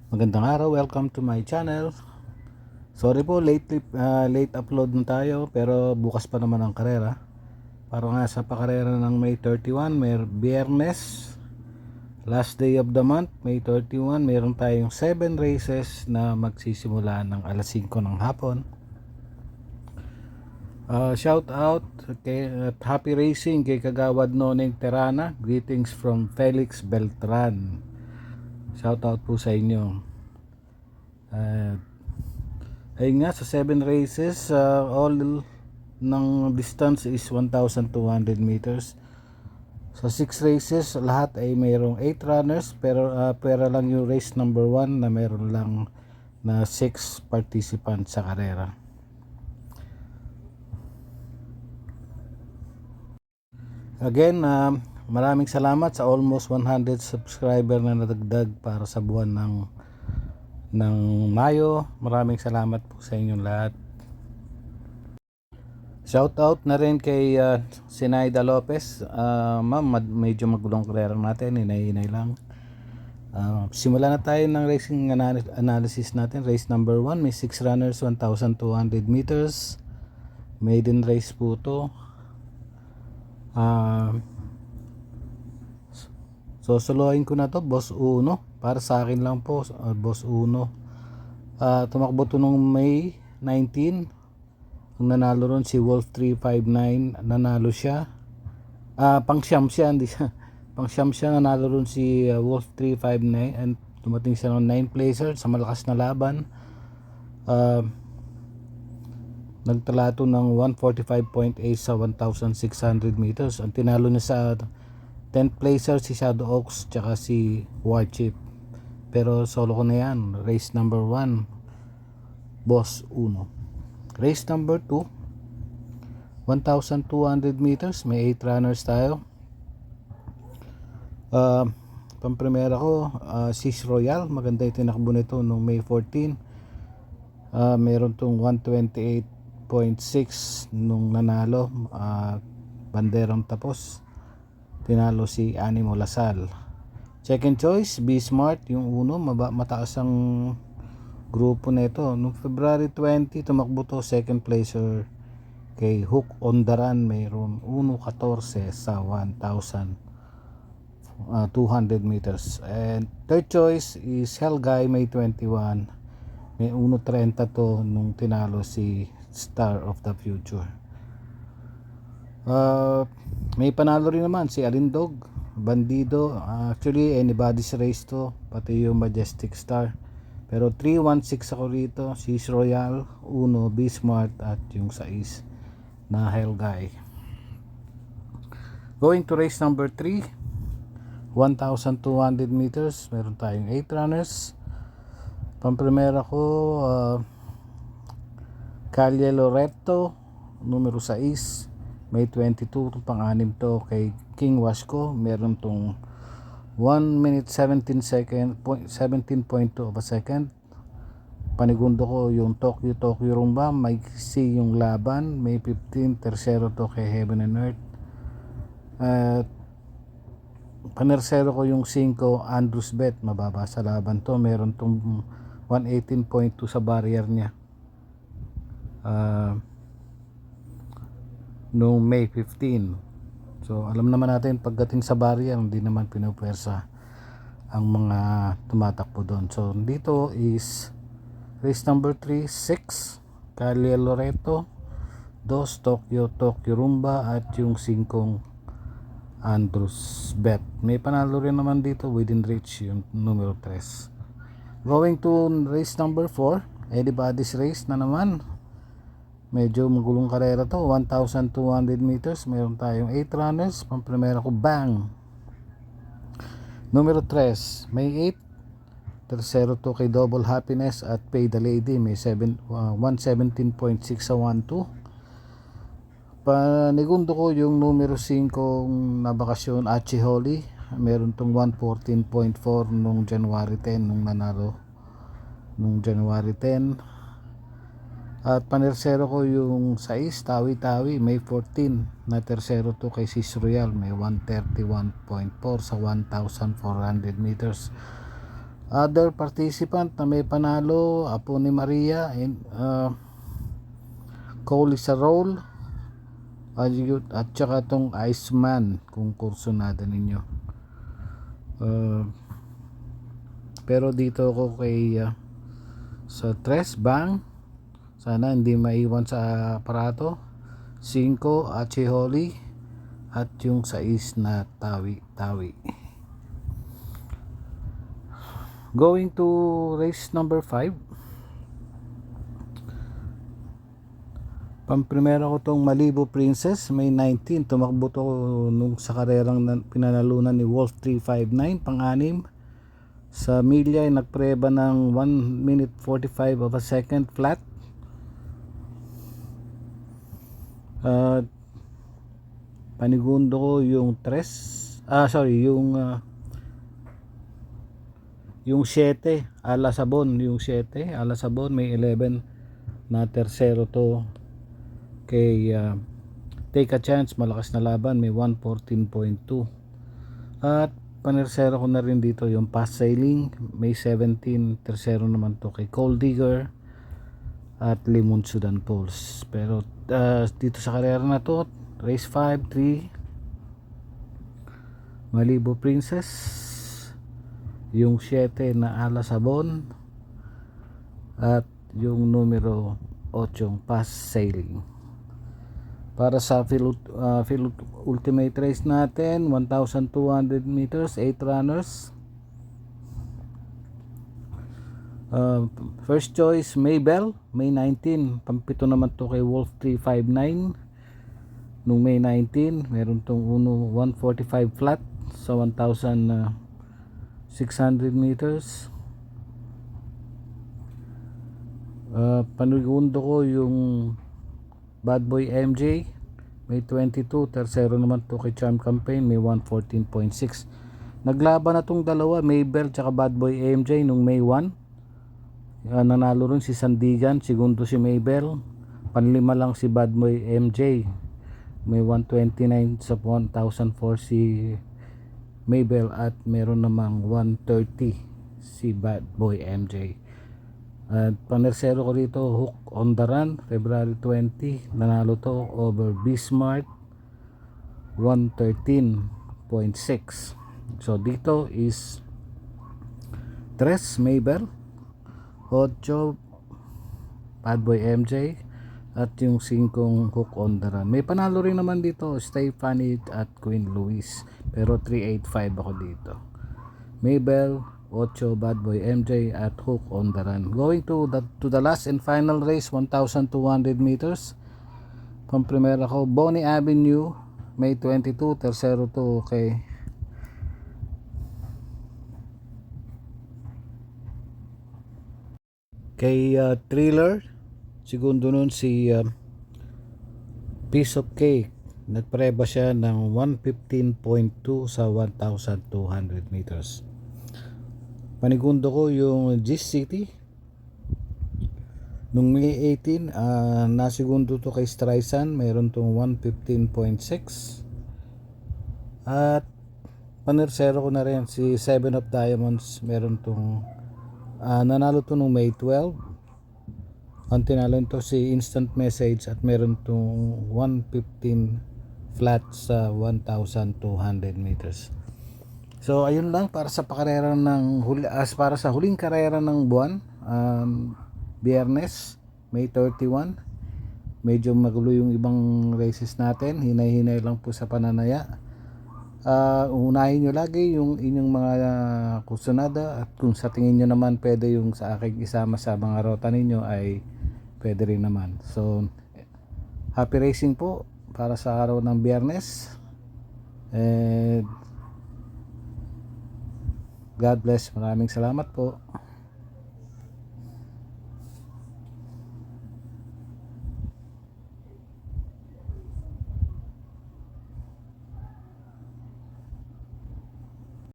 Magandang araw, welcome to my channel. Sorry po, late upload na tayo, pero bukas pa naman ang karera. Para nga sa pakarera ng May 31, may Biyernes, last day of the month, May 31, mayroon tayong 7 races na magsisimula ng alas 5 ng hapon. Shout out at happy racing kay Kagawad Noneng Terana. Greetings from Felix Beltran. Shout out po sa inyo. Ayun nga, sa 7 races, all ng distance is 1,200 meters. Sa 6 races, lahat ay mayroong 8 runners, pero pera lang yung race number 1 na mayroon lang na 6 participants sa karera. Again, maraming salamat sa almost 100 subscriber na nadagdag para sa buwan ng Mayo. Maraming salamat po sa inyong lahat. Shoutout na rin kay Sinaida Lopez. Ma'am, medyo magulong karera natin, hinay-hinay lang. Simulan na tayo ng racing analysis natin. Race number 1, may 6 runners, 1,200 meters. Maiden race po to. Soloin ko na to, Boss Uno. Para sa akin lang po, Boss Uno. Tumakbo to nung May 19. Ang nanalo ron si Wolf 359, nanalo siya. Pang-siyam siya, hindi siya. Pang-siyam siya, nanalo ron si Wolf 359 and tumating siya ng 9 placer sa malakas na laban. Nagtalato ng 145.8 sa 1,600 meters. Ang tinalo niya sa 10th placer si Shadow Oaks tsaka si Warchip. Pero solo ko na yan. Race number 1, Boss Uno. Race number 2, 1,200 meters. May 8 runners tayo. Pamprimera ko, Sis Royal. Maganda yung tinakbo nito noong May 14. Meron tong 128.6 nung nanalo. Banderang tapos. Tinalo si Animo Lasal. Second choice, Be Smart, yung uno, mataas ang grupo nito. Noong February 20, tumakbo to, second placer kay Hook on the Run, mayroon 1.14 sa 1,200 meters. And third choice is Helgay, May 21, may 1.30 to nung tinalo si Star of the Future. May panalo rin naman si Alindog, Bandido. Actually anybody's race to, pati yung Majestic Star. Pero 316 ako rito, Sis Royal, Uno, Be Smart at yung 6 na Helgay. Going to race number 3, 1,200 meters. Meron tayong 8 runners. Pamprimera ko, Calle Loreto, numero 6, May 22, pang-anim to kay King Wasco. Meron tong 1 minute 17 second, 17.2 of a second. Panigundo ko yung Tokyo Rumba, may C yung laban, May 15, tersero to kay Heaven and Earth. Panersero ko yung 5 Andrews Bet, mababa sa laban to. Meron tong 118.2 sa barrier niya. Noong May 15. So alam naman natin pagdating sa barrier hindi naman pinupwersa ang mga tumatakbo doon. So dito is race number 3, 6 Calle Loreto, 2 Tokyo Rumba at yung 5 Andrews Bet. May panalo rin naman dito within reach yung numero 3. Going to race number 4, anybody's race na naman. Medyo magulong karera to, 1,200 meters. Meron tayong 8 runners. Pamprimera ko, Bang, numero 3, may 8. Tersero to kay Double Happiness at Pay the Lady, may 117.6 sa 1-2. Panigundo ko yung numero 5 na bakasyon, Achi Holly. Meron tong 114.4 nung January 10, nung nanalo nung January 10. At panersero ko yung 6 Tawi-Tawi, May 14, na tersero to kay Sis Royal, may 131.4 sa 1,400 meters. Other participant na may panalo, Apo ni Maria, and Colisarol, at saka tong Iceman kung kurso natin ninyo. Pero dito ako kay sa Tres Bang, sana hindi maiwan sa aparato. 5 Acheholi at yung 6 na Tawi. Going to race number 5. Pamprimera ko tong Malibu Princess, May 19. Tumakbo to nung sa karerang pinanalunan ni Wolf 359, pang-anim. Sa milya ay nagpreba ng 1 minute 45 of a second flat. Panigundo ko yung yung 7 Alasabon, may 11 na tersero to kay Take a Chance, malakas na laban, may 114.2. At panersero ko na rin dito yung Fast Sailing, may 17, tersero naman to kay Cold Digger at Limon Sudan Pulse. Pero dito sa karera na to, race 5, 3 Malibu Princess, yung 7 na Alasabon, at yung numero 8 Fast Sailing. Para sa field ultimate race natin, 1,200 meters, 8 runners. First choice Maybell, May 19. Pampito naman to kay Wolf 359 nung May 19. Meron tong 145 flat sa 1,600 meters. Panigundo ko yung Bad Boy MJ, may 22. Tersero naman to kay Charm Campaign, may 114.6. Naglaban na tong dalawa, Maybell tsaka Bad Boy MJ nung May 1. Nanalo rin si Sandigan, segundo si Maybell, panlima lang si Bad Boy MJ, may 129 sa 1,004 si Maybell, at meron namang 130 si Bad Boy MJ. At panersero ko rito, Hook on the Run, February 20, nanalo to over Bismarck, 113.6. So dito is 3 Maybell, 8 Bad Boy MJ, at yung 5 Hook on the Run. May panalo rin naman dito, Stephanie at Queen Louise, pero 385 ako dito. Maybell, 8 Bad Boy MJ, at Hook on the Run. Going to the last and final race, 1,200 meters. Pamprimera ko Bonnie Avenue, May 22. Tersero to kay Thriller. Segundo nun si Piece of Cake. Nagpreba siya ng 115.2 sa 1,200 meters. Panigundo ko yung Gis City nung May 18. Nasigundo to kay Streisand, mayroon tong 115.6. At panersero ko na rin si 7 of Diamonds, meron tong nanalo to nung May 12. Ang tinalo to si Instant Message, at meron tong 115 flat sa 1,200 meters. So ayun lang para sa pakarera ng para sa huling karera ng buwan, Biyernes, May 31. Medyo magulo yung ibang races natin, hinay-hinay lang po sa pananaya. Unahin nyo lagi yung inyong mga kusunada, at kung sa tingin nyo naman pwede yung sa aking isama sa mga rota ninyo, ay pwede rin naman. So happy racing po para sa araw ng Biyernes, and God bless. Maraming salamat po.